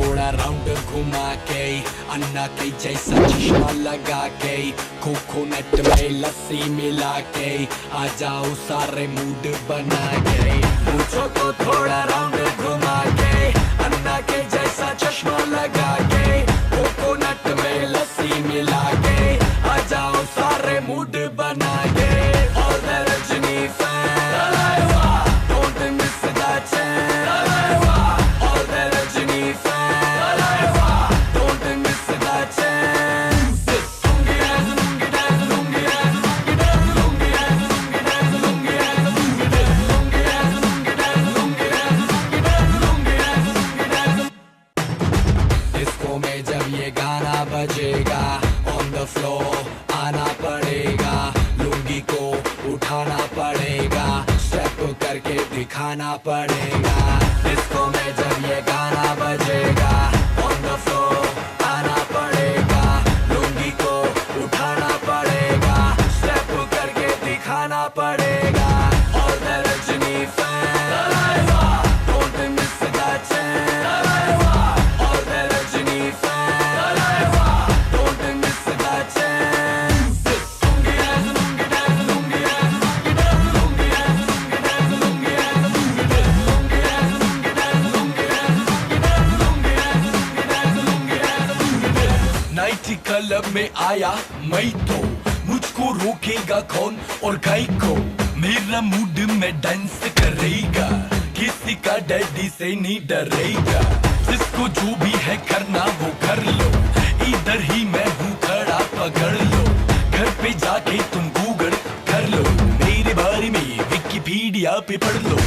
थोड़ा राउंड घुमा के, अन्ना के जैसा चश्मा लगा के, कोकोनट में लस्सी मिला के, आ जाओ सारे मूड बना के। मुझको तो थोड़ा राउंड घुमा के, अन्ना के जैसा चश्मा लगा के, कोकोनट में लस्सी मिला के, आ जाओ सारे मूड बना के। All the Rajini fans, don't miss that chance. All the Rajini fans, don't miss that chance. Lungi dance, lungi dance, lungi dance, lungi dance, lungi dance, lungi dance, lungi dance, lungi dance, lungi dance, lungi dance, lungi dance, lungi dance, lungi dance. Disco में जब ये गाना बजेगा, on the floor आना पड़ेगा, लुंगी को उठाना पड़ेगा, स्टेप करके दिखाना पड़ेगा। डिस्को में जब ये गाना बजेगा, on the floor आना पड़ेगा, लुंगी को उठाना पड़ेगा, स्टेप करके दिखाना पड़ेगा। All the Rajini fans, don't miss that chance. All the Rajini fans, don't miss that chance. Lungi dance, lungi dance, lungi dance, lungi dance, lungi dance, lungi dance, lungi dance, lungi dance, lungi dance, lungi dance, lungi dance, lungi dance, lungi dance, lungi dance, lungi dance. Night club में आया मैं तो, मुझको रोकेगा कौन और गाय को, मेरा मूड में डांस करेगा, किसी का डैडी से नहीं डरेगा, जिसको जो भी है करना वो कर लो, इधर ही मैं हूँ खड़ा पकड़ लो, घर पे जाके तुम गूगल कर लो, मेरे बारे में विकिपीडिया पे पढ़ लो।